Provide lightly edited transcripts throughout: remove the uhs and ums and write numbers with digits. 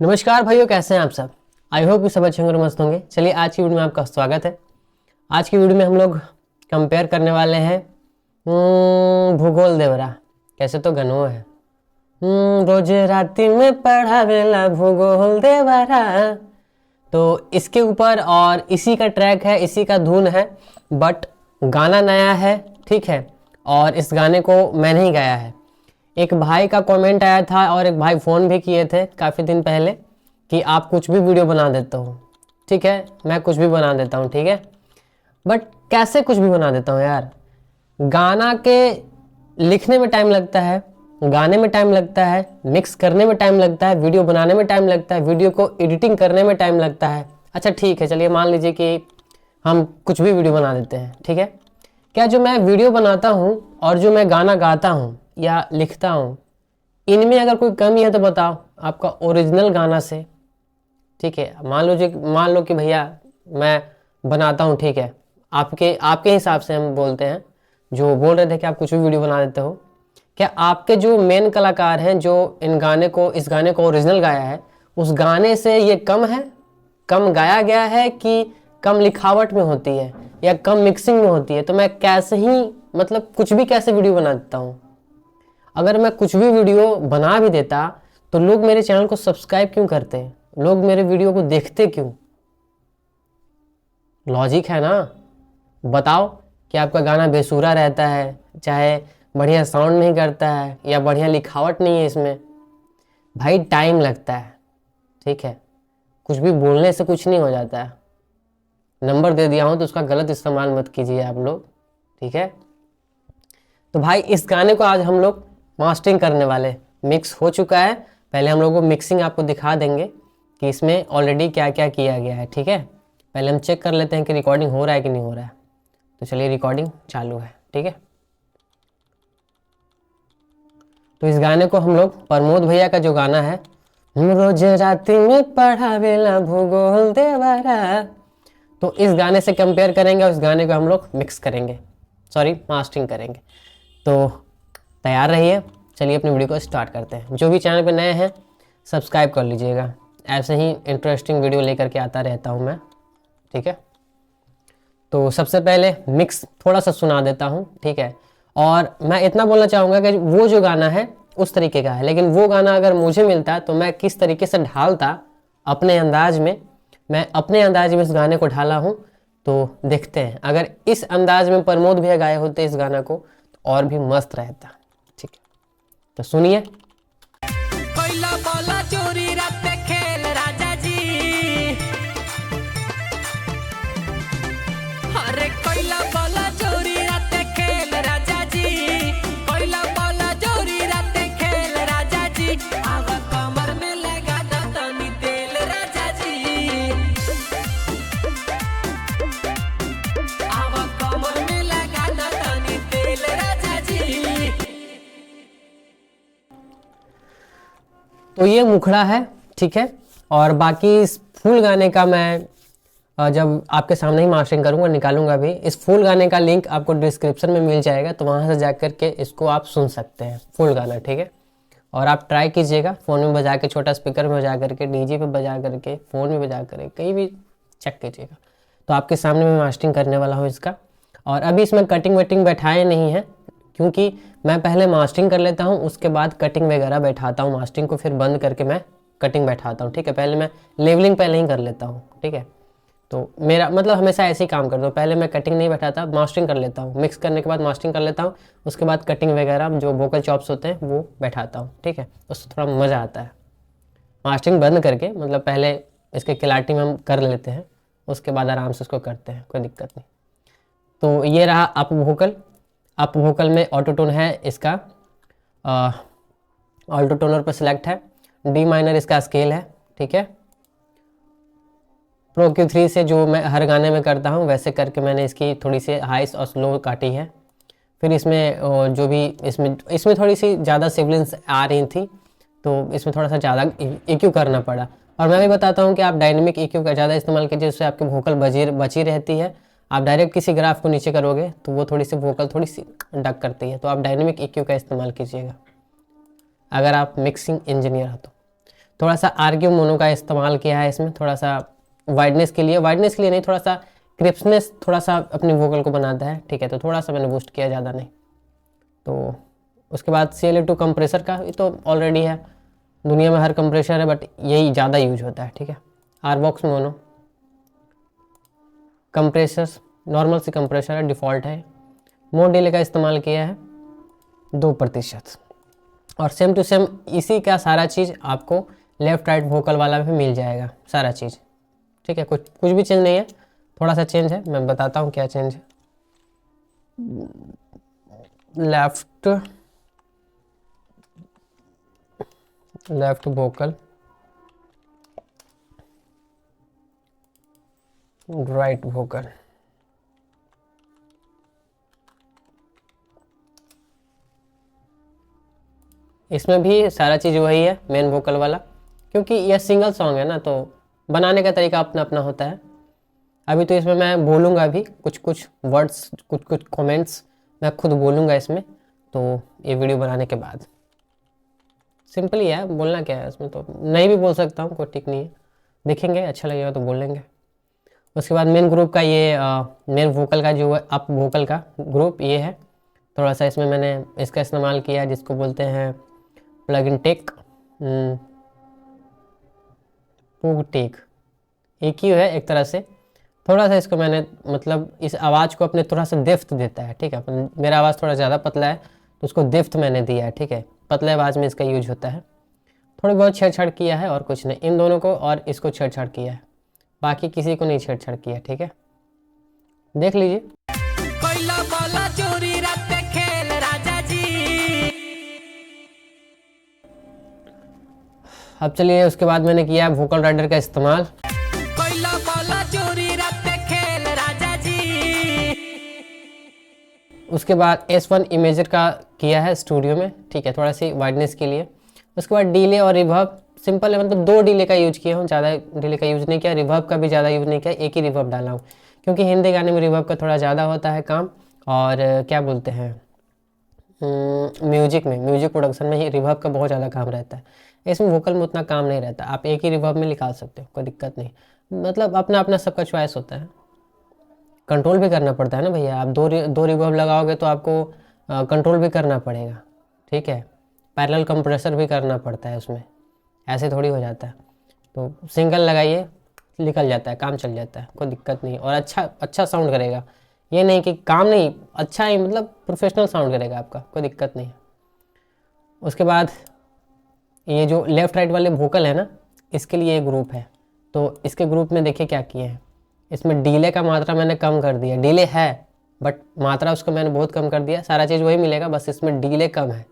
नमस्कार भाइयों, कैसे हैं आप सब। आई होप कि सब अच्छे होंगे, मस्त होंगे। चलिए आज की वीडियो में आपका स्वागत है। आज की वीडियो में हम लोग कंपेयर करने वाले हैं भूगोल देवरा कैसे तो गनो है। रोज राति में पढ़ावेला भूगोल देवरा, तो इसके ऊपर और इसी का ट्रैक है, इसी का धुन है, बट गाना नया है, ठीक है। और इस गाने को मैंने ही गाया है। एक भाई का कमेंट आया था और एक भाई फ़ोन भी किए थे काफ़ी दिन पहले कि आप कुछ भी वीडियो बना देते हो। ठीक है, मैं कुछ भी बना देता हूँ, ठीक है, बट कैसे कुछ भी बना देता हूँ यार। गाना के लिखने में टाइम लगता है, गाने में टाइम लगता है, मिक्स करने में टाइम लगता है, वीडियो बनाने में टाइम लगता है, वीडियो को एडिटिंग करने में टाइम लगता है। अच्छा ठीक है, चलिए मान लीजिए कि हम कुछ भी वीडियो बना देते हैं, ठीक है। क्या जो मैं वीडियो बनाता हूँ और जो मैं गाना गाता हूँ या लिखता हूँ, इनमें अगर कोई कमी है तो बताओ आपका ओरिजिनल गाना से। ठीक है, मान लो कि भैया मैं बनाता हूँ, ठीक है, आपके हिसाब से हम बोलते हैं, जो बोल रहे थे कि आप कुछ भी वीडियो बना देते हो, क्या आपके जो मेन कलाकार हैं जो इस गाने को ओरिजिनल गाया है, उस गाने से ये कम है, कम गाया गया है, कि कम लिखावट में होती है या कम मिक्सिंग में होती है। तो मैं कैसे ही मतलब कुछ भी कैसे वीडियो बना देता हूँ। अगर मैं कुछ भी वीडियो बना भी देता तो लोग मेरे चैनल को सब्सक्राइब क्यों करते हैं, लोग मेरे वीडियो को देखते क्यों। लॉजिक है ना। बताओ कि आपका गाना बेसुरा रहता है, चाहे बढ़िया साउंड नहीं करता है या बढ़िया लिखावट नहीं है इसमें, भाई टाइम लगता है, ठीक है। कुछ भी बोलने से कुछ नहीं हो जाता है। नंबर दे दिया हूँ तो उसका गलत इस्तेमाल मत कीजिए आप लोग, ठीक है। तो भाई इस गाने को आज हम लोग मास्टरिंग करने वाले, मिक्स हो चुका है। पहले हम लोग को मिक्सिंग आपको दिखा देंगे कि इसमें ऑलरेडी क्या क्या किया गया है, ठीक है। पहले हम चेक कर लेते हैं कि रिकॉर्डिंग हो रहा है कि नहीं हो रहा है। तो चलिए रिकॉर्डिंग चालू है, ठीक है। तो इस गाने को हम लोग प्रमोद भैया का जो गाना है, रोज राति में पढ़ावेला भूगोल देवरा, तो इस गाने से कंपेयर करेंगे और इस गाने को हम लोग मिक्स करेंगे, सॉरी मास्टरिंग करेंगे। तो तैयार रहिए, चलिए अपनी वीडियो को स्टार्ट करते हैं। जो भी चैनल पे नए हैं सब्सक्राइब कर लीजिएगा, ऐसे ही इंटरेस्टिंग वीडियो लेकर के आता रहता हूँ मैं, ठीक है। तो सबसे पहले मिक्स थोड़ा सा सुना देता हूँ, ठीक है। और मैं इतना बोलना चाहूँगा कि वो जो गाना है उस तरीके का है, लेकिन वो गाना अगर मुझे मिलता तो मैं किस तरीके से ढालता अपने अंदाज में, मैं अपने अंदाज में इस गाने को ढाला हूँ। तो देखते हैं, अगर इस अंदाज में प्रमोद भैया गाए होते इस गाना को तो और भी मस्त रहता, ठीक है। तो सुनिए। तो ये मुखड़ा है, ठीक है। और बाकी इस फुल गाने का मैं जब आपके सामने ही मास्टरिंग करूंगा, निकालूंगा भी, इस फुल गाने का लिंक आपको डिस्क्रिप्शन में मिल जाएगा, तो वहां से जाकर के इसको आप सुन सकते हैं फुल गाना, ठीक है। और आप ट्राई कीजिएगा फ़ोन में बजा के, छोटा स्पीकर में बजा करके, डीजे पे बजा करके, फ़ोन में बजा करके, कहीं भी चेक कीजिएगा। तो आपके सामने मैं मास्टरिंग करने वाला हूँ इसका। और अभी इसमें कटिंग वटिंग बैठाए नहीं है, क्योंकि मैं पहले मास्टरिंग कर लेता हूँ, उसके बाद कटिंग वगैरह बैठाता हूँ। मास्टरिंग को फिर बंद करके मैं कटिंग बैठाता हूँ, ठीक है। पहले मैं लेवलिंग पहले ही कर लेता हूँ, ठीक है। तो मेरा मतलब हमेशा ऐसे ही काम करता हूँ, पहले मैं कटिंग नहीं बैठाता, मास्टरिंग कर लेता हूँ, मिक्स करने के बाद मास्टरिंग कर लेता हूँ, उसके बाद कटिंग वगैरह जो वोकल चॉप्स होते हैं वो बैठाता हूँ, ठीक है। उससे थोड़ा मज़ा आता है। मास्टरिंग बंद करके मतलब पहले इसके क्लैरिटी में हम कर लेते हैं, उसके बाद आराम से उसको करते हैं, कोई दिक्कत नहीं। तो ये रहा अप वोकल। अप वोकल में ऑटो टोन है इसका, ऑल्टो टोनर पर सिलेक्ट है, डी माइनर इसका स्केल है, ठीक है। प्रो Q3 से जो मैं हर गाने में करता हूँ वैसे करके मैंने इसकी थोड़ी सी हाइस और स्लो काटी है। फिर इसमें जो भी इसमें थोड़ी सी ज़्यादा सिबलिंग्स आ रही थी, तो इसमें थोड़ा सा ज़्यादा EQ करना पड़ा। और मैं भी बताता हूँ कि आप डायनेमिक EQ का ज़्यादा इस्तेमाल कीजिए, जिससे आपकी वोकल बची रहती है। आप डायरेक्ट किसी ग्राफ को नीचे करोगे तो वो थोड़ी सी वोकल थोड़ी सी डक करती है, तो आप डायनेमिक EQ का इस्तेमाल कीजिएगा अगर आप मिक्सिंग इंजीनियर हो तो। थोड़ा सा आर्ग्यू मोनो का इस्तेमाल किया है इसमें, थोड़ा सा वाइडनेस के लिए नहीं, थोड़ा सा क्रिप्सनेस थोड़ा सा अपनी वोकल को बनाता है, ठीक है। तो थोड़ा सा मैंने बूस्ट किया, ज़्यादा नहीं। तो उसके बाद CLA2 कंप्रेसर का, ये तो ऑलरेडी है, दुनिया में हर कंप्रेसर है, बट यही ज़्यादा यूज होता है, ठीक है। आरबॉक्स मोनो कंप्रेसर, नॉर्मल सी कंप्रेसर है, डिफ़ॉल्ट है। मोड डिले का इस्तेमाल किया है 2%, और सेम टू सेम इसी का सारा चीज़ आपको लेफ्ट राइट वोकल वाला भी मिल जाएगा, सारा चीज़, ठीक है। कुछ भी चेंज नहीं है, थोड़ा सा चेंज है, मैं बताता हूँ क्या चेंज है। लेफ्ट वोकल, राइट वोकल, इसमें भी सारा चीज़ वही है, मेन वोकल वाला, क्योंकि यह सिंगल सॉन्ग है ना, तो बनाने का तरीका अपना अपना होता है। अभी तो इसमें मैं बोलूँगा भी कुछ वर्ड्स, कुछ कमेंट्स मैं खुद बोलूँगा इसमें, तो ये वीडियो बनाने के बाद। सिंपल ही है, बोलना क्या है इसमें, तो नहीं भी बोल सकता हूँ, कोई ठीक नहीं है, देखेंगे अच्छा लगेगा तो बोल लेंगे। उसके बाद मेन ग्रुप का ये मेन वोकल का जो है, अप वोकल का ग्रुप ये है। थोड़ा सा इसमें मैंने इसका इस्तेमाल किया है, जिसको बोलते हैं प्लग इन टेक, पूग टेक, एक ही है एक तरह से। थोड़ा सा इसको मैंने मतलब इस आवाज़ को अपने थोड़ा सा डेप्थ देता है, ठीक है। मेरा आवाज़ थोड़ा ज़्यादा पतला है, तो उसको डेप्थ मैंने दिया है, ठीक है। पतले आवाज़ में इसका यूज होता है। थोड़ी बहुत छेड़छाड़ किया है और कुछ नहीं, इन दोनों को और इसको छेड़छाड़ किया है, बाकी किसी को नहीं छेड़छाड़ किया, ठीक है। देख लीजिए। अब चलिए, उसके बाद मैंने किया वोकल राइडर का इस्तेमाल। उसके बाद S1 इमेजर का किया है स्टूडियो में, ठीक है, थोड़ा सी वाइडनेस के लिए। उसके बाद डिले और रिवर्ब, सिंपल है, मतलब 2 डिले का यूज किया हूँ, ज़्यादा डिले का यूज़ नहीं किया, रिवर्ब का भी ज़्यादा यूज़ नहीं किया, एक ही रिवर्ब डाला हूँ, क्योंकि हिंदी गाने में रिवर्ब का थोड़ा ज़्यादा होता है काम, और क्या बोलते हैं, म्यूजिक प्रोडक्शन में ही रिवर्ब का बहुत ज़्यादा काम रहता है। इसमें वोकल में उतना काम नहीं रहता, आप एक ही रिवर्ब में निकाल सकते हो, कोई दिक्कत नहीं, मतलब अपना अपना सबका चॉइस होता है। कंट्रोल भी करना पड़ता है ना भैया, आप दो रिवर्ब लगाओगे तो आपको कंट्रोल भी करना पड़ेगा, ठीक है। पैरेलल कंप्रेसर भी करना पड़ता है उसमें, ऐसे थोड़ी हो जाता है। तो सिंगल लगाइए, निकल जाता है, काम चल जाता है, कोई दिक्कत नहीं, और अच्छा साउंड करेगा। ये नहीं कि काम नहीं, अच्छा ही, मतलब प्रोफेशनल साउंड करेगा आपका, कोई दिक्कत नहीं। उसके बाद ये जो लेफ़्ट राइट वाले वोकल है ना, इसके लिए एक ग्रुप है, तो इसके ग्रुप में देखिए क्या किए हैं। इसमें डिले का मात्रा मैंने कम कर दिया, डिले है बट मात्रा उसको मैंने बहुत कम कर दिया, सारा चीज़ वही मिलेगा, बस इसमें डिले कम है।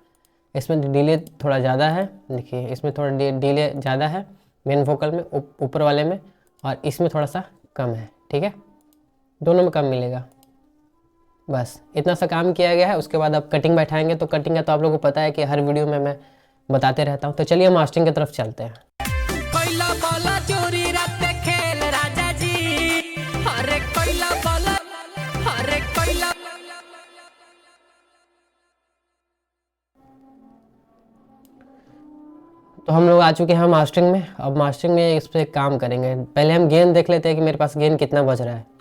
इसमें डिले थोड़ा ज़्यादा है, देखिए इसमें थोड़ा डिले ज़्यादा है मेन वोकल में, ऊपर वाले में, और इसमें थोड़ा सा कम है, ठीक है, दोनों में कम मिलेगा। बस इतना सा काम किया गया है। उसके बाद अब कटिंग बैठाएंगे, तो कटिंग का तो आप लोगों को पता है कि हर वीडियो में मैं बताते रहता हूँ। तो चलिए मास्टरिंग की तरफ चलते हैं। तो हम लोग आ चुके हैं मास्टरिंग में। अब मास्टरिंग में इस पर काम करेंगे। पहले हम गेन देख लेते हैं कि मेरे पास गेन कितना बज रहा है।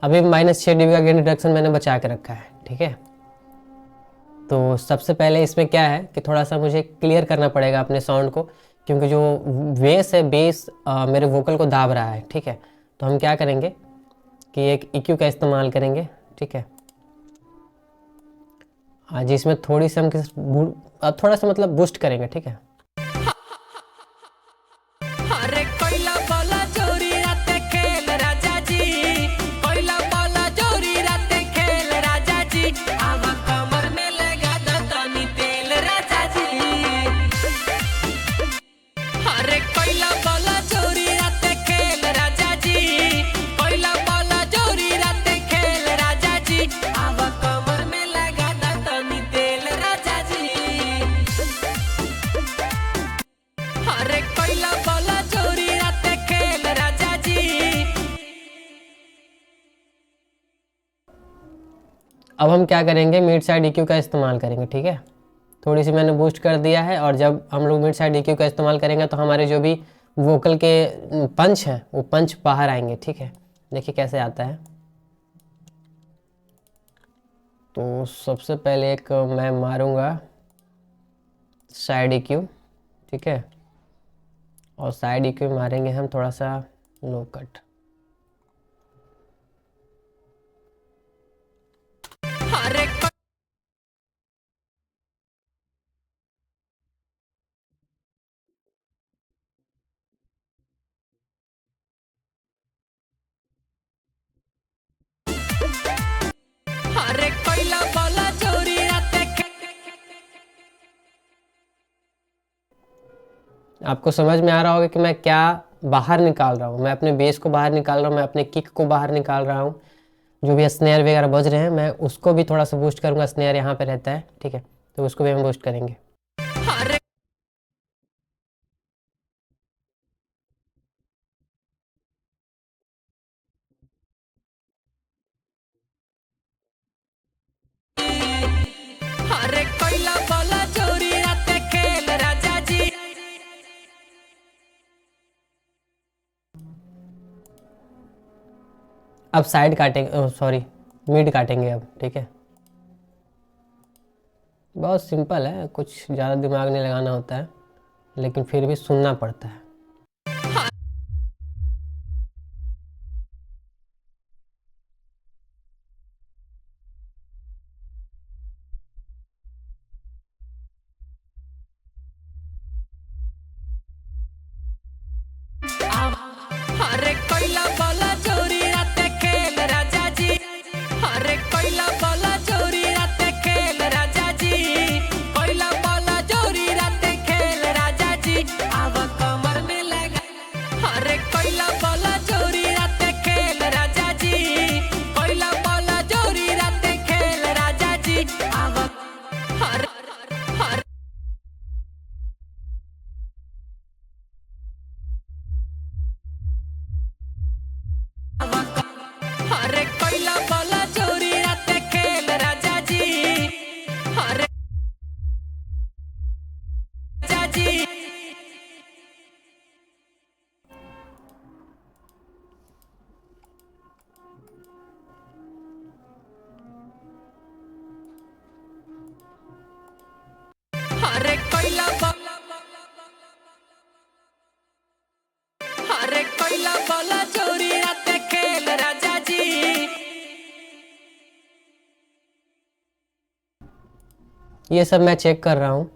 अभी -6 dB का गेन रिडक्शन मैंने बचा के रखा है, ठीक है। तो सबसे पहले इसमें क्या है कि थोड़ा सा मुझे क्लियर करना पड़ेगा अपने साउंड को, क्योंकि जो बेस है, बेस मेरे वोकल को दाब रहा है, ठीक है। तो हम क्या करेंगे कि एक EQ का इस्तेमाल करेंगे, ठीक है। आज इसमें थोड़ी सी हम थोड़ा सा मतलब बूस्ट करेंगे, ठीक है। अब हम क्या करेंगे, मिड साइड EQ का इस्तेमाल करेंगे, ठीक है। थोड़ी सी मैंने बूस्ट कर दिया है, और जब हम लोग मिड साइड EQ का इस्तेमाल करेंगे तो हमारे जो भी वोकल के पंच हैं वो पंच बाहर आएंगे, ठीक है। देखिए कैसे आता है। तो सबसे पहले एक मैं मारूंगा साइड EQ, ठीक है, और साइड EQ मारेंगे हम थोड़ा सा लो कट। आपको समझ में आ रहा होगा कि मैं क्या बाहर निकाल रहा हूँ। मैं अपने बेस को बाहर निकाल रहा हूँ, मैं अपने किक को बाहर निकाल रहा हूँ। जो भी स्नेयर वगैरह बज रहे हैं मैं उसको भी थोड़ा सा बूस्ट करूँगा। स्नेयर यहाँ पे रहता है, ठीक है, तो उसको भी हम बूस्ट करेंगे। अब साइड काटेंगे, सॉरी मिड काटेंगे अब, ठीक है। बहुत सिंपल है, कुछ ज़्यादा दिमाग नहीं लगाना होता है, लेकिन फिर भी सुनना पड़ता है। ये सब मैं चेक कर रहा हूँ।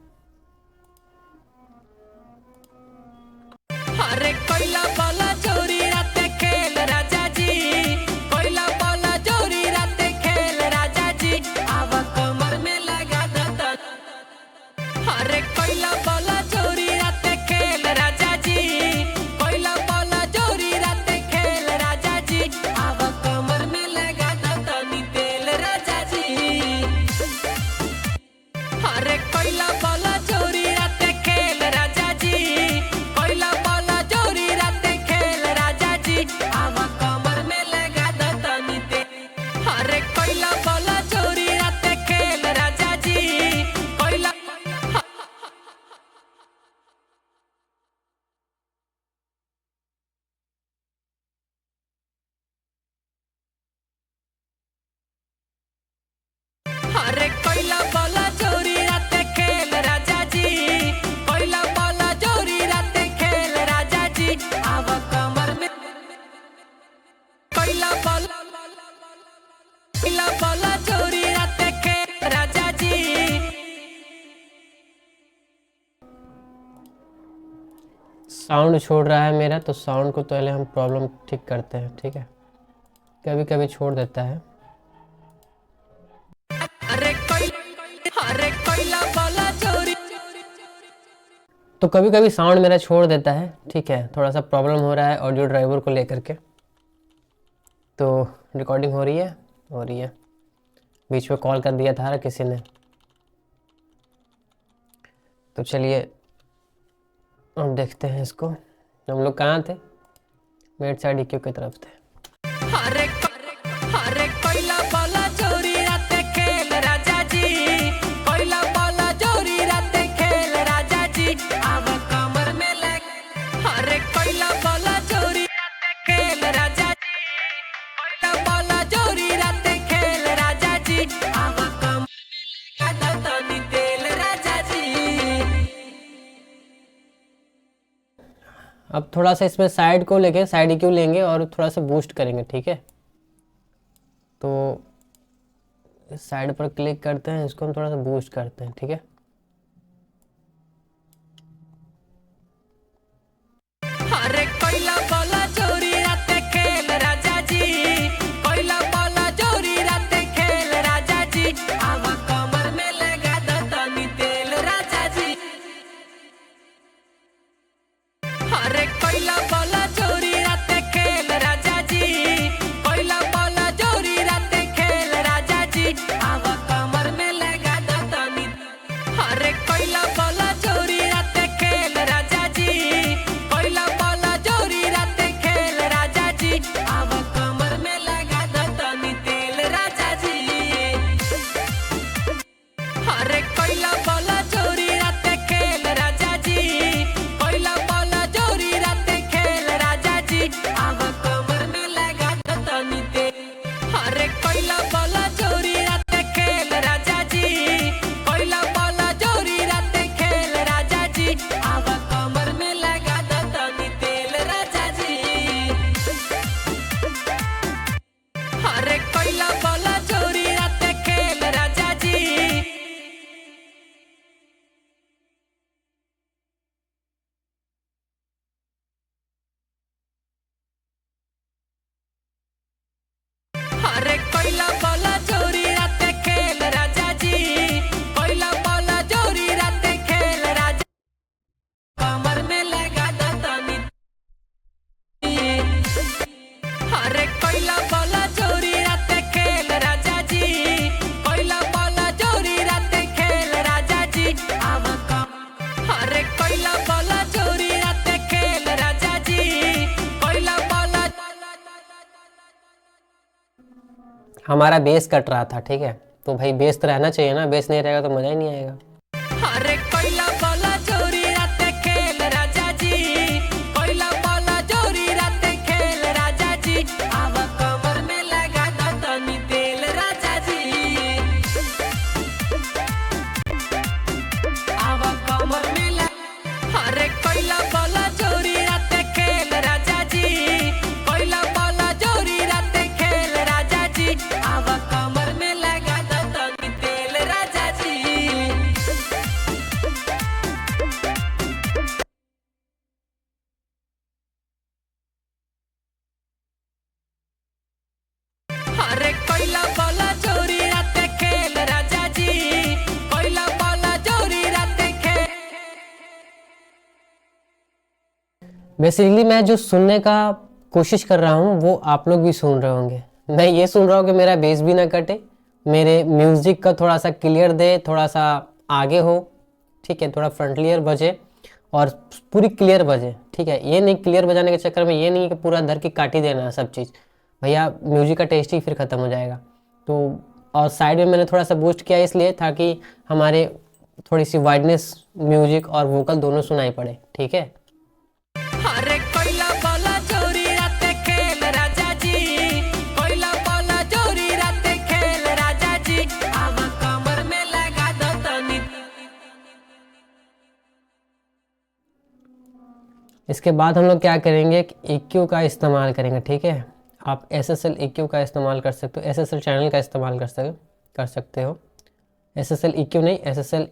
साउंड छोड़ रहा है मेरा, तो साउंड को पहले हम प्रॉब्लम ठीक करते हैं, ठीक है। कभी कभी छोड़ देता है। तो कभी कभी साउंड मेरा छोड़ देता है, ठीक है। थोड़ा सा प्रॉब्लम हो रहा है ऑडियो ड्राइवर को लेकर के। तो रिकॉर्डिंग हो रही है, हो रही है। बीच में कॉल कर दिया था किसी ने। तो चलिए अब देखते हैं इसको। हम लोग कहाँ थे? मिड साइड EQ की तरफ थे। अब थोड़ा सा इसमें साइड को लेके साइड EQ लेंगे और थोड़ा सा बूस्ट करेंगे, ठीक है। तो साइड पर क्लिक करते हैं, इसको हम थोड़ा सा बूस्ट करते हैं, ठीक है। अरे कोयला बोला चोरी राते खेल राजा जी, कोयला बोला चोरी राते खेल राजा जी, आवा कमर में लगा दो तनी तेल राजा जी। अरे कोयला बोला चोरी राते खेल राजा जी, कोयला बोला चोरी राते खेल राजा जी, आवा कमर में लगा दो तनी। अरे कोयला बोला चोरी राते खेल राजा जी, कोयला बोला चोरी राते खेल राजा जी, आवा कमर में लगा दो तनी तेल राजा जी। अरे कोयला बोला चोरी राते खेल राजा जी, कोयला बोला चोरी राते खेल राजा जी, आवा कमर में लगा दो तनी तेल। अरे कोयला बोला चोरी राते खेल राजा जी, कोयला बोला चोरी राते खेल राजा जी, आवा कमर में लगा दो तनी तेल राजा जी। अरे कोयला बोला चोरी राते खेल राजा जी। अरे कोयला बोला चोरी राते खेल राजा जी, कोयला बोला चोरी राते खेल राजा, कमर में लगा दो तनी। अरे कोयला बोला चोरी राते खेल राजा जी, कोयला बोला चोरी राते खेल राजा जी, आवा कम। अरे कोयला बोला चोरी राते खेल राजा जी, कोयला बोला। हमारा बेस कट रहा था, ठीक है। तो भाई बेस तो रहना चाहिए ना, बेस नहीं रहेगा तो मज़ा ही नहीं आएगा। अरे कोयला बोला चोरी राते खेल राजा जी, कोयला बोला चोरी राते खेल राजा जी, आवा कमर में लगा दो तनी तेल राजा जी। आवा कमर में लगा। अरे कोयला बोला चोरी राते खेल राजा जी, कोयला बोला चोरी राते खेल राजा जी, आवा कमर में लगा दो तनी तेल राजा जी। अरे कोयला बोला चोरी राते खेल राजा जी, कोयला बोला चोरी राते खेल। बेसिकली मैं जो सुनने का कोशिश कर रहा हूँ वो आप लोग भी सुन रहे होंगे। मैं ये सुन रहा हूँ कि मेरा बेस भी ना कटे, मेरे म्यूज़िक का थोड़ा सा क्लियर दे, थोड़ा सा आगे हो, ठीक है, थोड़ा फ्रंटलियर बजे और पूरी क्लियर बजे, ठीक है। ये नहीं क्लियर बजाने के चक्कर में ये नहीं कि पूरा धर के काट ही देना है सब चीज़, भैया म्यूज़िक का टेस्ट ही फिर ख़त्म हो जाएगा। तो और साइड में मैंने थोड़ा सा बूस्ट किया इसलिए ताकि हमारे थोड़ी सी वाइडनेस म्यूज़िक और वोकल दोनों सुनाई पड़े, ठीक है। अरे कोयला बोला चोरी राते खेल राजा जी, कोयला बोला चोरी राते खेल राजा जी, आवा कमर में लगा दो तनी। इसके बाद हम लोग क्या करेंगे कि EQ का इस्तेमाल करेंगे, ठीक है। आप SSL EQ का इस्तेमाल कर सकते हो, SSL चैनल का इस्तेमाल कर सकते हो। SSL EQ नहीं,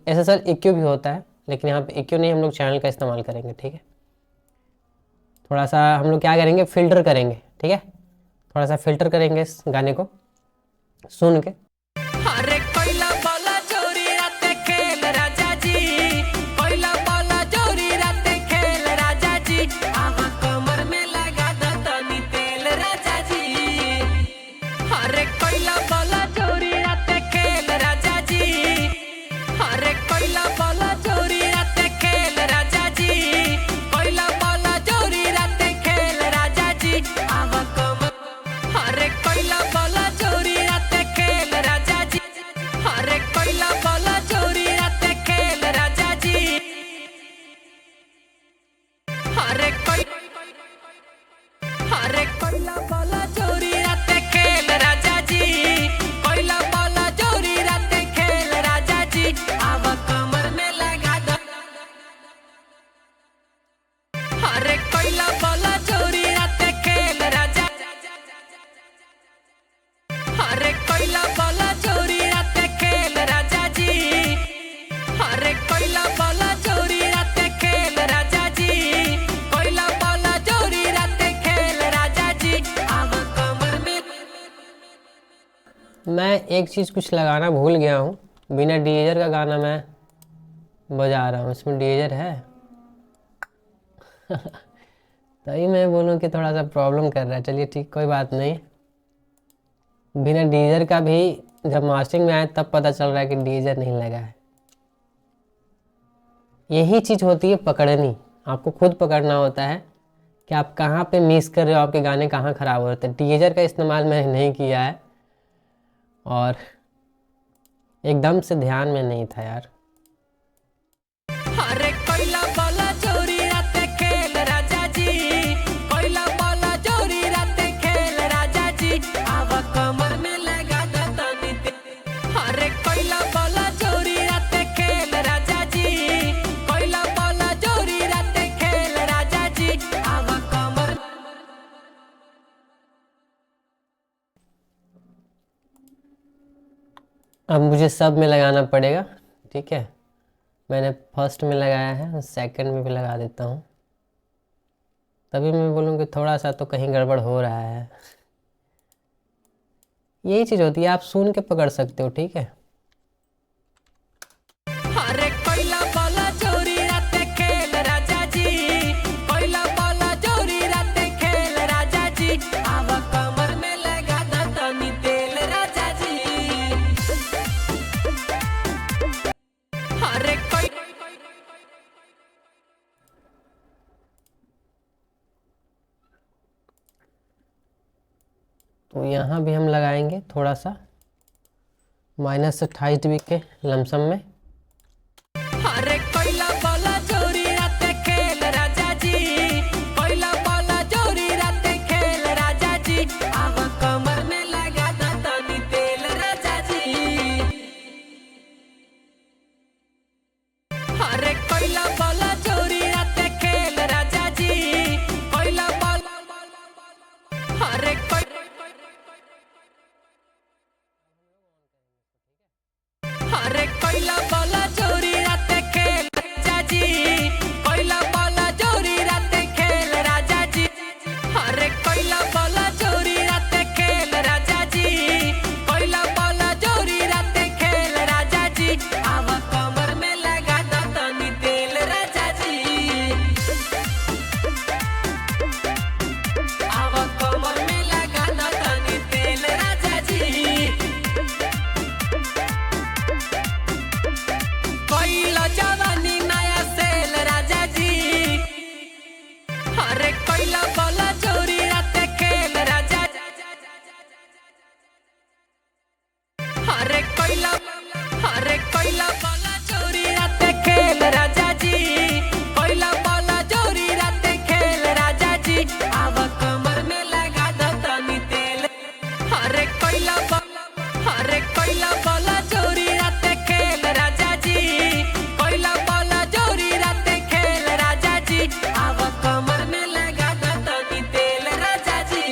SSL EQ भी होता है, लेकिन यहाँ पे EQ नहीं, हम लोग चैनल का इस्तेमाल करेंगे, ठीक है। थोड़ा सा हम लोग क्या करेंगे, फ़िल्टर करेंगे, ठीक है। थोड़ा सा फ़िल्टर करेंगे इस गाने को सुन के। अरे कोयला बोला चोरी राते खेल राजा जी, कोयला बोला चोरी राते खेल राजा जी, आवा कमर में लगा दो तनी तेल राजा जी। अरे कोयला बोला चोरी राते खेल राजा जी, अरे कोयला बोला चोरी राते खेल राजा जी, कोयला बोला चोरी राते खेल राजा जी, आवा कमर। अरे कोयला बोला चोरी राते खेल राजा जी, अरे मैं एक चीज़ कुछ लगाना भूल गया हूँ, बिना डीजर का गाना मैं बजा रहा हूँ, इसमें डीजर है। तभी मैं बोलूँ कि थोड़ा सा प्रॉब्लम कर रहा है। चलिए ठीक, कोई बात नहीं। बिना डीजर का भी जब मास्टरिंग में आए तब पता चल रहा है कि डीजर नहीं लगा है। यही चीज़ होती है पकड़नी, आपको खुद पकड़ना होता है कि आप कहाँ पे मिस कर रहे हो, आपके गाने कहाँ ख़राब हो रहे थे। डीजर का इस्तेमाल मैंने नहीं किया है और एकदम से ध्यान में नहीं था यार। अरे कोयला वाला चोरी राते खेल राजा जी, कोयला वाला चोरी राते खेल राजा जी, आवा कमर में लगा दो तनी तेल। अरे कोयला वाला चोरी राते खेल राजा जी, कोयला वाला चोरी राते खेल राजा जी, आवा कमर। अब मुझे सब में लगाना पड़ेगा, ठीक है। मैंने फर्स्ट में लगाया है, सेकंड में भी लगा देता हूँ, तभी मैं बोलूँ कि थोड़ा सा तो कहीं गड़बड़ हो रहा है। यही चीज़ होती है, आप सुन के पकड़ सकते हो, ठीक है। अरे कोयला वाला चोरी राते खेल राजा जी, कोयला वाला चोरी राते खेल राजा जी, आवा कमर में लगा दो तनी तेल राजा जी। अरे कोई तो यहाँ भी हम लगाएंगे थोड़ा सा -28 dB के लमसम में। अरे कोयला वाला चोरी राते खेल राजा जी, कोयला वाला चोरी राते खेल राजा जी, आवा कमर में लगा दो तनी तेल राजा जी। अरे कोयला वाला चोरी राते खेल राजा जी, कोयला वाला। अरे कोई अरे कोयला वाला चोरी राते खेल राजा जी, कोयला वाला चोरी राते खेल राजा जी। अरे कोयला वाला चोरी राते खेल राजा जी, कोयला वाला चोरी राते खेल राजा जी, आवा कमर में लगा दो तनी तेल राजा जी, आवा कमर में लगा दो तनी तेल राजा जी। कोयला जवानी नया सेल राजा जी, अरे कोयला वाला चोरी राते खेल राजा। अरे कोयला वाला चोरी राते खेल राजा जी, कोयला वाला चोरी राते खेल राजा जी, आवा कमर में लगा दो तनी तेल। अरे कोयला वाला चोरी राते खेल राजा जी, कोयला वाला चोरी राते खेल राजा जी, आवा कमर में लगा दो तनी तेल राजा जी।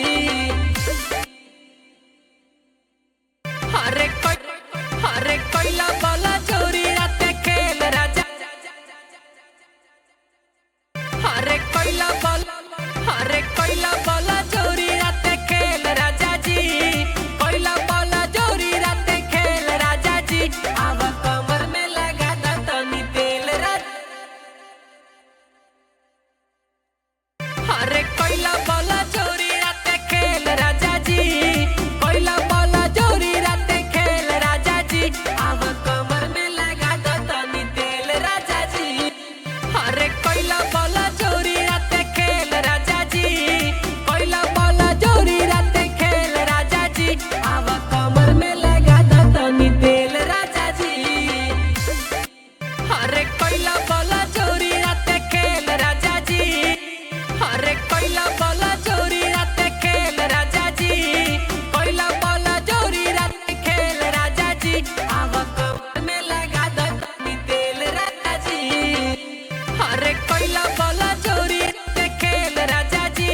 अरे कोयला वाला चोरी राते खेल राजा। अरे कोयला वाला चोरी राते खेल राजा जी, कोयला वाला चोरी राते खेल राजा जी, आवा कमर में लगा दो तनी तेल राजा। अरे कोयला वाला चोरी राते खेल राजा जी, कोयला वाला चोरी राते खेल राजा जी, आवा कमर में लगा दो तनी तेल राजा जी। अरे कोयला वाला चोरी राते खेल राजा जी, कोयला वाला चोरी राते खेल राजा जी, आवा कमर में लगा दो तनी तेल राजा जी। अरे कोयला वाला चोरी राते खेल राजा जी, अरे कोयला वाला चोरी राते खेल राजा जी, कोयला वाला चोरी राते खेल राजा जी, आवा कमर में लगा दो तनी तेल राजा जी। अरे कोयला वाला चोरी राते खेल राजा जी,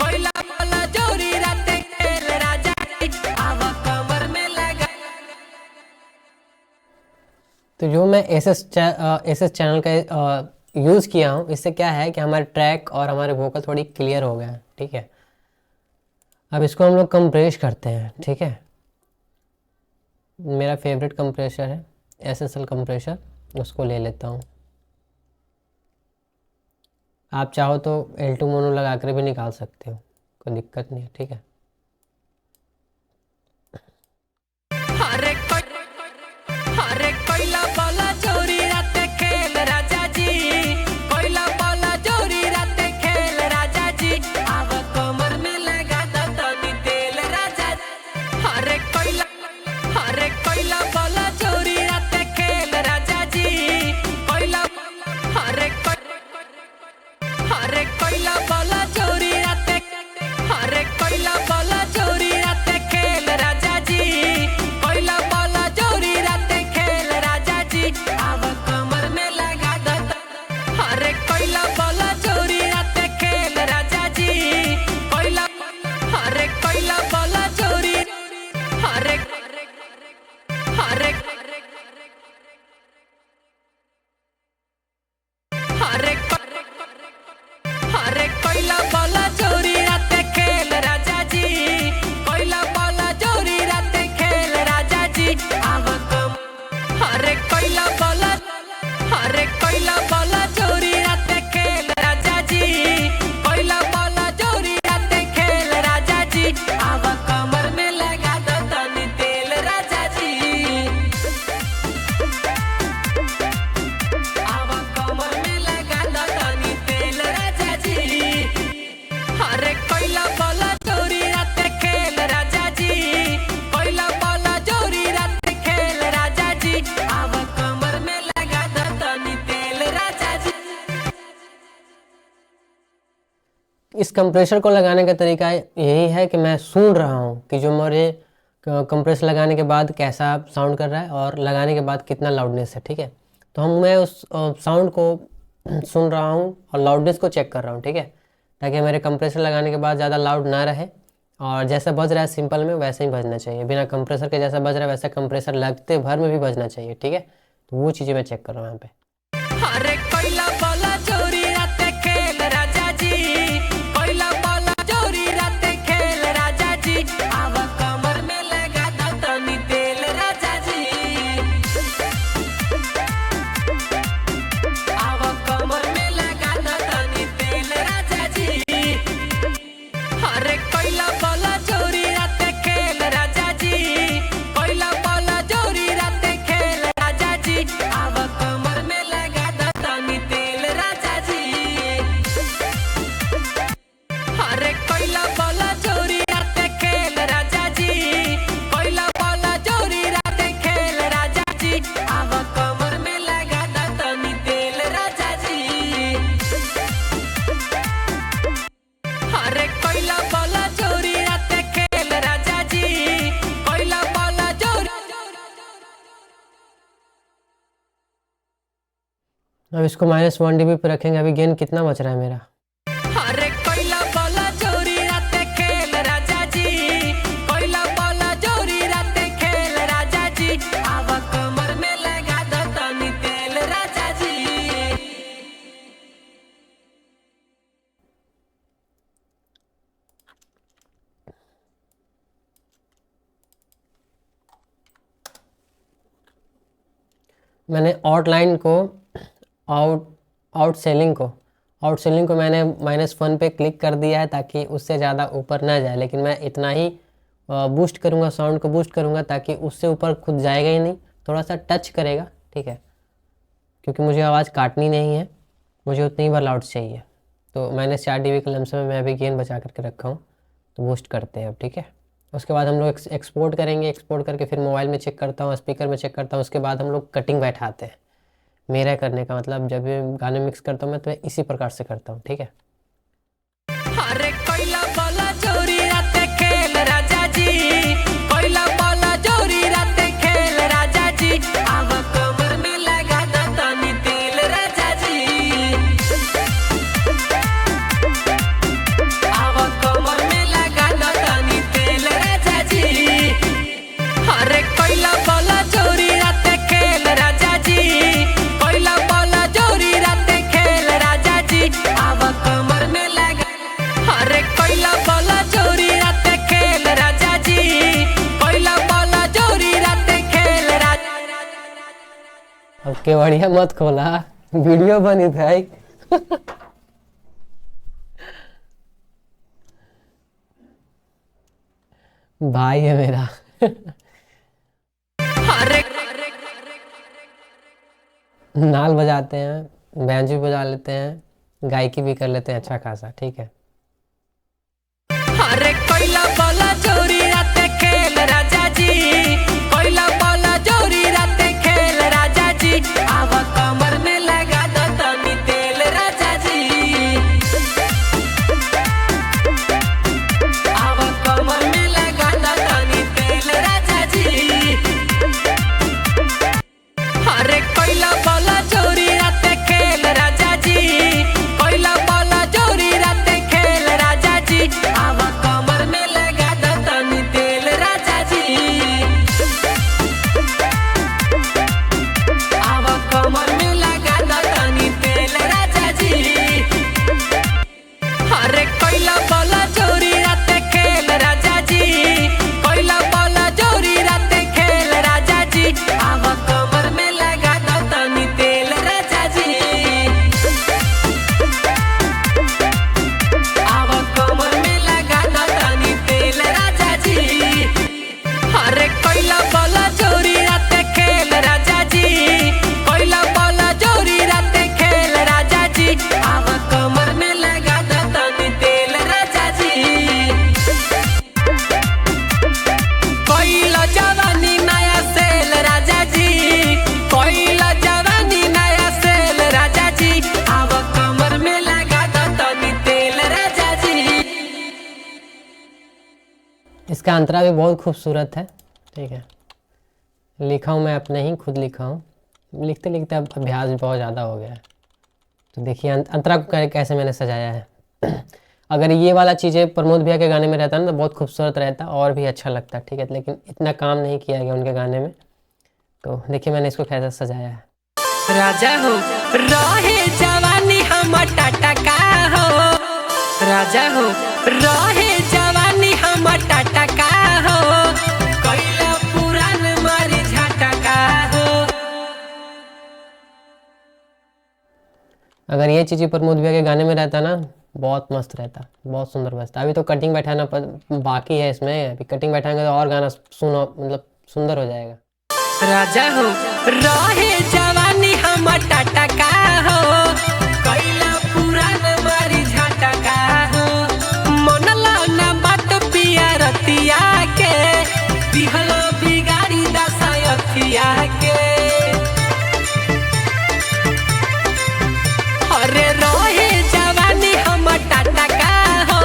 कोयला वाला चोरी राते खेल राजा जी, आवा कमर में लगा। तो जो मैं एसएस चैनल का यूज़ किया हूँ, इससे क्या है कि हमारे ट्रैक और हमारे वोकल थोड़ी क्लियर हो गए हैं, ठीक है। अब इसको हम लोग कंप्रेस करते हैं, ठीक है। मेरा फेवरेट कंप्रेसर है SSL कंप्रेसर, उसको ले लेता हूँ। आप चाहो तो L2 मोनो लगा कर भी निकाल सकते हो, कोई दिक्कत नहीं है, ठीक है। अरे कोयला वाला चोरी राते खेल राजा जी, कोयला वाला चोरी राते खेल राजा जी, आव कमर में लगा दो तनी तेल राजा जी। अरे कोयला वाला चोरी राते खेल राजा जी, कोयला अरे कोयला वाला चोरी राते, अरे कोयला वाला चोरी राते खेल राजा जी, कोयला वाला चोरी राते खेल राजा जी, आव कमर में लगा दो अरे कोयला वाला चोरी राते खेल राजा जी, कोयला अरे कोयला वाला चोरी अरे अरे अरे अरे कोयला वाला चोरी राते खेल राजा जी, कोयला वाला चोरी राते खेल राजा जी, आव कम अरे कोयला वाला चोरी राते खेल राजा जी, कोयला वाला चोरी राते खेल राजा जी, आव कमर में लगा दो तनी तेल राजा जी, आव कमर में लगा दो तनी तेल राजा जी। अरे कोयला वाला चोरी राते खेल राजा जी, कोयला वाला चोरी राते खेल राजा जी, आव कमर में लगा दो तनी तेल राजा जी। इस कंप्रेसर को लगाने का तरीका यही है कि मैं सुन रहा हूँ कि जो मेरे कंप्रेसर लगाने के बाद कैसा साउंड कर रहा है और लगाने के बाद कितना लाउडनेस है, ठीक है। तो मैं उस साउंड को सुन रहा हूँ और लाउडनेस को चेक कर रहा हूँ, ठीक है, ताकि मेरे कंप्रेसर लगाने के बाद ज़्यादा लाउड ना रहे और जैसा बज रहा है सिंपल में वैसे ही बजना चाहिए, बिना कंप्रेसर के जैसा बज रहा है वैसा कंप्रेसर लगते भर में भी बजना चाहिए, ठीक है। तो वो चीज़ें मैं चेक कर रहा हूँ यहाँ पे। अरे कोयला वाला चोरी राते खेल राजा जी, कोयला वाला चोरी राते खेल राजा जी, आव कमर में लगा दो तनी तेल राजा जी, आव कमर में लगा दो तनी तेल राजा जी। अरे कोयला वाला चोरी राते खेल राजा जी, कोयला वाला चोरी राते खेल राजा जी, आव कमर में लगा दो तनी तेल राजा जी। अरे कोयला वाला चोरी राते खेल राजा जी, कोयला वाला चोरी राते खेल राजा जी, आव कमर में लगा दो तनी तेल राजा जी। अरे कोयला वाला चोरी राते खेल राजा जी, कोयला वाला चोरी अब इसको -1 dB पे रखेंगे। अभी गेन कितना बच रहा है मेरा? अरे कोयला वाला चोरी राते खेल राजा जी, कोयला वाला चोरी राते खेल राजा जी, आव कमर में लगा दो तनी तेल राजा जी। मैंने आउटलाइन को आउट सेलिंग को मैंने -1 पे क्लिक कर दिया है ताकि उससे ज़्यादा ऊपर ना जाए, लेकिन मैं इतना ही बूस्ट करूँगा, साउंड को बूस्ट करूँगा ताकि उससे ऊपर खुद जाएगा ही नहीं, थोड़ा सा टच करेगा, ठीक है, क्योंकि मुझे आवाज़ काटनी नहीं है, मुझे उतनी ही बार लाउड चाहिए। तो मैंने 4 dB के लमसम में मैं अभी गेन बचा करके रखा हूँ। तो बूस्ट करते हैं अब, ठीक है। उसके बाद हम लोग एक्सपोर्ट करेंगे, एक्सपोर्ट करके फिर मोबाइल में चेक करता हूँ, स्पीकर में चेक करता हूँ, उसके बाद हम लोग कटिंग बैठाते हैं। मेरा करने का मतलब जब भी गाने मिक्स करता हूँ मैं तो इसी प्रकार से करता हूँ, ठीक है। अरे कोयला वाला चोरी राते खेल राजा जी, कोयला वाला चोरी राते खेल राजा जी, आव कमर में लगा दो तनी तेल राजा जी, आव कमर में लगा दो तनी तेल राजा जी। अरे कोयला वाला चोरी राते खेल राजा जी, कोयला वाला चोरी राते खेल राजा जी, आव कमर में लगा अरे कोयला वाला चोरी राते खेल राजा जी, कोयला वाला चोरी राते अब केवड़िया मत खोला, वीडियो बनी भाई। भाई है मेरा। अरे नाल बजाते हैं, बैंजो भी बजा लेते हैं, गायकी भी कर लेते हैं अच्छा खासा, ठीक है। अरे कोयला बोला चोरी राते खेल राजा जी, कोयला बोला चोरी राते खेल राजा जी, आवा कमर में लगा दो तनी तेल राजा जी, आवा कमर में लगा दो तनी तेल राजा जी। अरे कोयला बोला चोरी राते खेल राजा जी, कोयला बोला चोरी राते खेल राजा जी, आवा कमर में लगा दो तनी तेल राजा जी, आवा कमर में लगा दो तनी तेल राजा जी। अरे कोयला बोला चोरी राते खेल राजा जी, कोयला बोला चोरी राते खेल राजा जी, आवा कमर में लगा दो तनी तेल राजा जी, आवा कमर में लगा दो तनी तेल राजा जी। अरे कोयला बोला चोरी राते खेल राजा जी, कोयला बोला चोरी राते खेल राजा जी, आवा कमर में लगा दो तनी तेल राजा जी। कोयला जवानी नया सेल राजा जी, कोयला जवानी नया सेल राजा जी, आवा कमर में लगा दो तनी तेल राजा जी। इसका अंतरा भी बहुत खूबसूरत है, ठीक है। लिखा हूँ मैं अपने ही, खुद लिखा हूँ, लिखते लिखते अब अभ्यास भी बहुत ज़्यादा हो गया है। तो देखिए अंतरा को कैसे मैंने सजाया है। अगर ये वाला चीज़ें प्रमोद भैया के गाने में रहता ना तो बहुत खूबसूरत रहता और भी अच्छा लगता, ठीक है। लेकिन इतना काम नहीं किया गया उनके गाने में, तो देखिए मैंने इसको कैसे सजाया है। राजा हो रहे जवानी हम टाटा का हो, राजा हो रहे जवानी हम टाटा का हो, कोयला पुरान मारी झाटा का हो। अगर ये चीज़ें प्रमोद भैया के गाने में रहता ना बहुत मस्त रहता, बहुत सुंदर बजता। अभी तो कटिंग बैठाना बाकी है इसमें, अभी कटिंग बैठाएंगे तो और गाना सुनो, मतलब सुंदर हो जाएगा। राजा हो रहे जवानी हम टाटा का हो, कोयला पुरान मारी झाटा का हो, मनला ना बात पिया रतिया के, दिहलो बिगाड़ी दसायतिया के। अरे रहे जवानी हम टाटा का हो,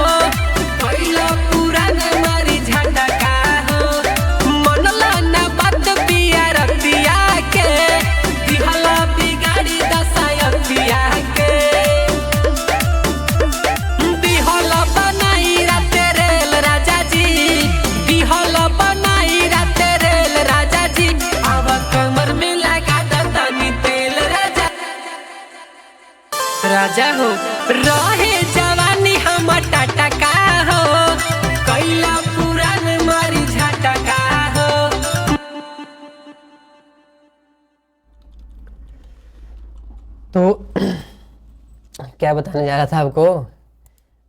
कोयला पुरान मारी झाटा का हो, मनला ना बात पिया रतिया के, दिहला बिगाड़ी दसायतिया के। दिहला बनाई राते रेल राजा जी, दिहला बनाई राते रेल राजा जी, आवा कमर में लगा दो तनी तेल राजा। राजा हो रहे जवानी हम टाटा का हो, कोयला पुरान मारी झाटा का हो। तो क्या बताने जा रहा था आपको,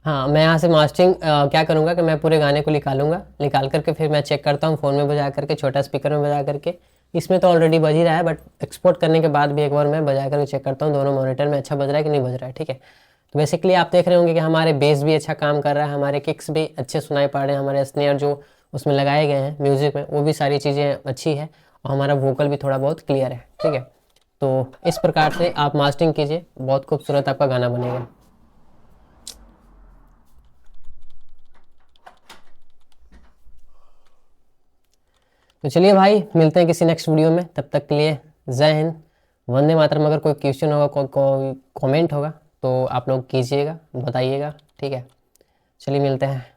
हाँ मैं यहाँ से मास्टरिंग क्या करूँगा कि मैं पूरे गाने को निकाल करके फिर मैं चेक करता हूँ फ़ोन में बजा करके, छोटा स्पीकर में बजा करके। इसमें तो ऑलरेडी बज ही रहा है, बट एक्सपोर्ट करने के बाद भी एक बार मैं बजा करके चेक करता हूँ दोनों मॉनिटर में अच्छा बज रहा है कि नहीं बज रहा है, ठीक है। तो बेसिकली आप देख रहे होंगे कि हमारे बेस भी अच्छा काम कर रहा है, हमारे किक्स भी अच्छे सुनाई पड़ रहे हैं, हमारे स्नेयर जो उसमें लगाए गए हैं म्यूज़िक में वो भी सारी चीज़ें अच्छी है, और हमारा वोकल भी थोड़ा बहुत क्लियर है, ठीक है। तो इस प्रकार से आप मास्टरिंग कीजिए, बहुत खूबसूरत आपका गाना बनेगा। तो चलिए भाई मिलते हैं किसी नेक्स्ट वीडियो में, तब तक के लिए जय हिंद, वंदे मातरम। अगर कोई क्वेश्चन होगा, कोई कमेंट होगा तो आप लोग कीजिएगा, बताइएगा, ठीक है। चलिए मिलते हैं।